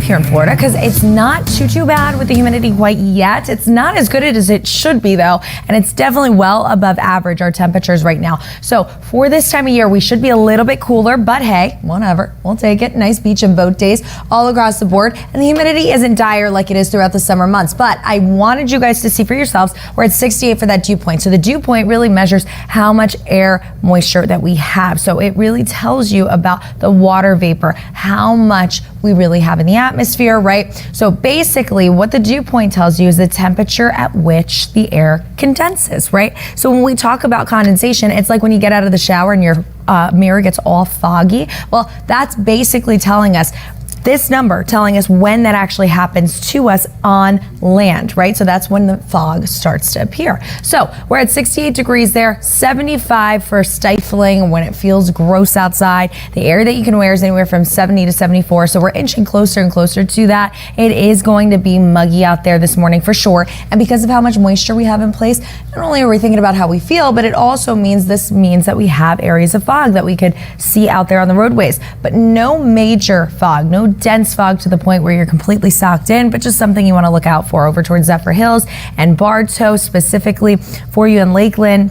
here in Florida because it's not too bad with the humidity quite yet. It's not as good as it should be though, and it's definitely well above average, our temperatures right now. So for this time of year, we should be a little bit cooler, but hey, whatever, we'll take it. Nice beach and boat days all across the board, and the humidity isn't dire like it is throughout the summer months, but I wanted you guys to see for yourselves. We're at 68 for that dew point. So the dew point really measures how much air moisture that we have. So it really tells you about the water vapor, how much we really have in the atmosphere, right? So basically what the dew point tells you is the temperature at which the air condenses, right? So when we talk about condensation, it's like when you get out of the shower and your mirror gets all foggy. Well, that's basically telling us this number telling us when that actually happens to us on land, right? So that's when the fog starts to appear. So we're at 68 degrees there, 75 for stifling when it feels gross outside. The air that you can wear is anywhere from 70 to 74. So we're inching closer and closer to that. It is going to be muggy out there this morning for sure. And because of how much moisture we have in place, not only are we thinking about how we feel, but it also means that we have areas of fog that we could see out there on the roadways, but no major fog, no dense fog to the point where you're completely socked in, but just something you want to look out for over towards Zephyr Hills and Bartow specifically for you in Lakeland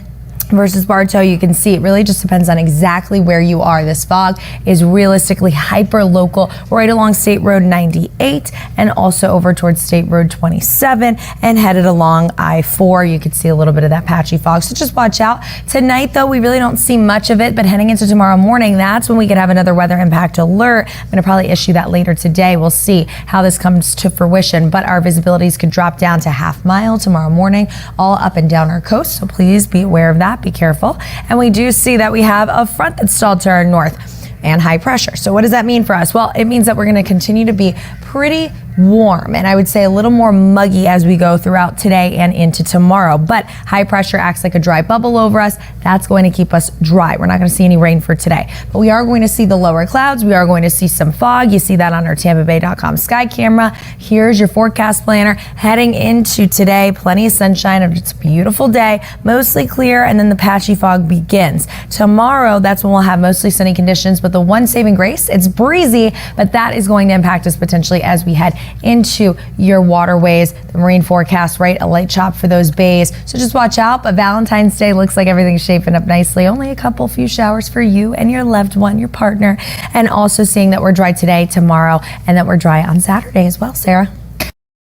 versus Bartow. You can see it really just depends on exactly where you are. This fog is realistically hyper local right along State Road 98 and also over towards State Road 27 and headed along I-4. You can see a little bit of that patchy fog, so just watch out. Tonight though, we really don't see much of it, but heading into tomorrow morning, that's when we could have another weather impact alert. I'm going to probably issue that later today. We'll see how this comes to fruition, but our visibilities could drop down to half mile tomorrow morning, all up and down our coast, so please be aware of that. Be careful. And we do see that we have a front that's stalled to our north and high pressure. So what does that mean for us? Well, it means that we're going to continue to be pretty warm, and I would say a little more muggy as we go throughout today and into tomorrow. But high pressure acts like a dry bubble over us. That's going to keep us dry. We're not going to see any rain for today, but we are going to see the lower clouds. We are going to see some fog. You see that on our TampaBay.com sky camera. Here's your forecast planner heading into today. Plenty of sunshine. It's a beautiful day, mostly clear, and then the patchy fog begins. Tomorrow, that's when we'll have mostly sunny conditions, but the one saving grace, it's breezy, but that is going to impact us potentially as we head into your waterways. The marine forecast, right? A light chop for those bays. So just watch out. But Valentine's Day looks like everything's shaping up nicely. Only a few showers for you and your loved one, your partner. And also seeing that we're dry today, tomorrow, and that we're dry on Saturday as well, Sarah.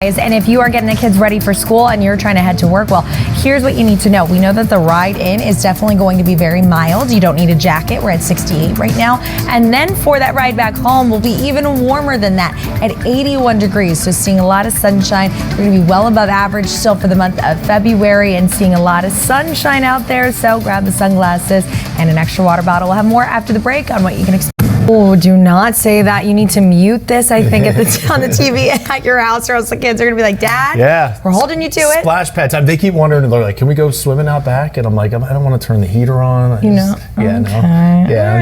And if you are getting the kids ready for school and you're trying to head to work, well, here's what you need to know. We know that the ride in is definitely going to be very mild. You don't need a jacket. We're at 68 right now. And then for that ride back home, we'll be even warmer than that at 81 degrees. So seeing a lot of sunshine. We're going to be well above average still for the month of February and seeing a lot of sunshine out there. So grab the sunglasses and an extra water bottle. We'll have more after the break on what you can expect. Oh, do not say that. You need to mute this, I think, on the TV at your house, or else the kids are going to be like, Dad, we're holding you to it. Splash pad time. They keep wondering, they're like, can we go swimming out back? And I'm like, I don't want to turn the heater on. Yeah, I'm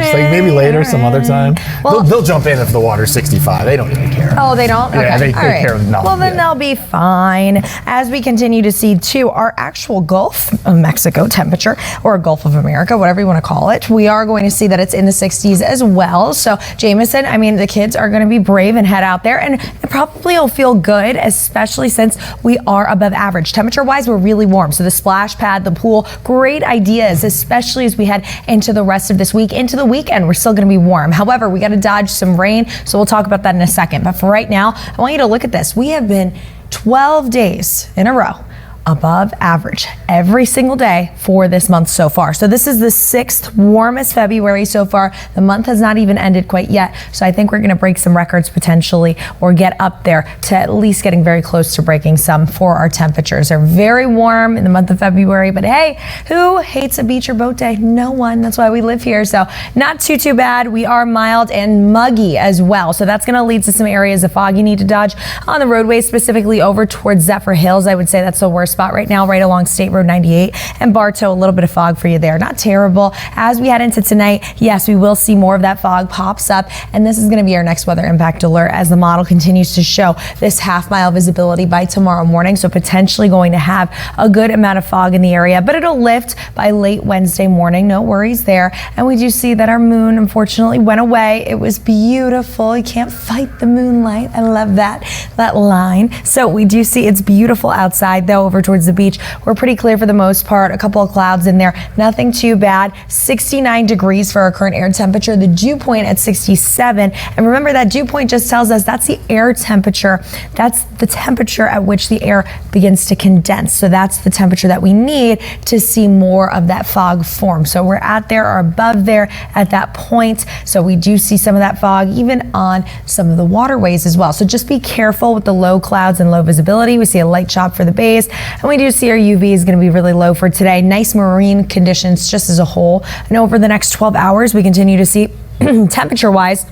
just like, maybe later, some other time. Well, they'll jump in if the water's 65. They don't even care. Oh, they don't? Yeah, okay. they care of nothing. Well, then they'll be fine. As we continue to see, too, our actual Gulf of Mexico temperature, or Gulf of America, whatever you want to call it, we are going to see that it's in the 60s as well. So Jameson, I mean, the kids are going to be brave and head out there, and it probably will feel good, especially since we are above average. Temperature-wise, we're really warm. So the splash pad, the pool, great ideas, especially as we head into the rest of this week, into the weekend. We're still going to be warm. However, we got to dodge some rain, so we'll talk about that in a second. But for right now, I want you to look at this. We have been 12 days in a row above average every single day for this month so far. So this is the 6th warmest February so far. The month has not even ended quite yet. So I think we're going to break some records potentially, or get up there to at least getting very close to breaking some for our temperatures. They're very warm in the month of February, but hey, who hates a beach or boat day? No one. That's why we live here. So not too bad. We are mild and muggy as well. So that's going to lead to some areas of fog you need to dodge on the roadways, specifically over towards Zephyr Hills. I would say that's the worst spot right now, right along State Road 98 and Bartow. A little bit of fog for you there. Not terrible. As we head into tonight, yes, we will see more of that fog pops up, and this is going to be our next weather impact alert as the model continues to show this half-mile visibility by tomorrow morning. So potentially going to have a good amount of fog in the area, but it'll lift by late Wednesday morning. No worries there. And we do see that our moon unfortunately went away. It was beautiful. You can't fight the moonlight. I love that line. So we do see it's beautiful outside though over towards the beach. We're pretty clear for the most part. A couple of clouds in there. Nothing too bad. 69 degrees for our current air temperature. The dew point at 67. And remember that dew point just tells us that's the air temperature. That's the temperature at which the air begins to condense. So that's the temperature that we need to see more of that fog form. So we're at there or above there at that point. So we do see some of that fog even on some of the waterways as well. So just be careful with the low clouds and low visibility. We see a light chop for the bays, and we do see our UV is going to be really low for today. Nice marine conditions just as a whole. And over the next 12 hours, we continue to see temperature-wise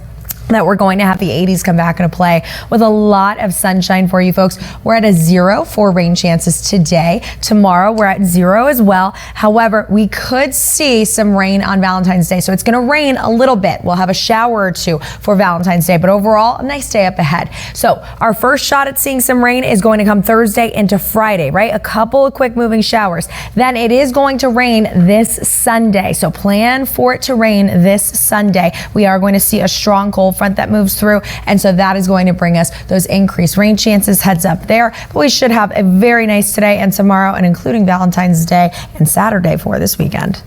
that we're going to have the 80s come back into play with a lot of sunshine for you folks. We're at a 0 for rain chances today. Tomorrow we're at 0 as well. However, we could see some rain on Valentine's Day. So it's going to rain a little bit. We'll have a shower or two for Valentine's Day, but overall a nice day up ahead. So our first shot at seeing some rain is going to come Thursday into Friday, right? A couple of quick moving showers. Then it is going to rain this Sunday. So plan for it to rain this Sunday. We are going to see a strong cold front that moves through, and so that is going to bring us those increased rain chances. Heads up there, but we should have a very nice today and tomorrow, and including Valentine's Day and Saturday for this weekend.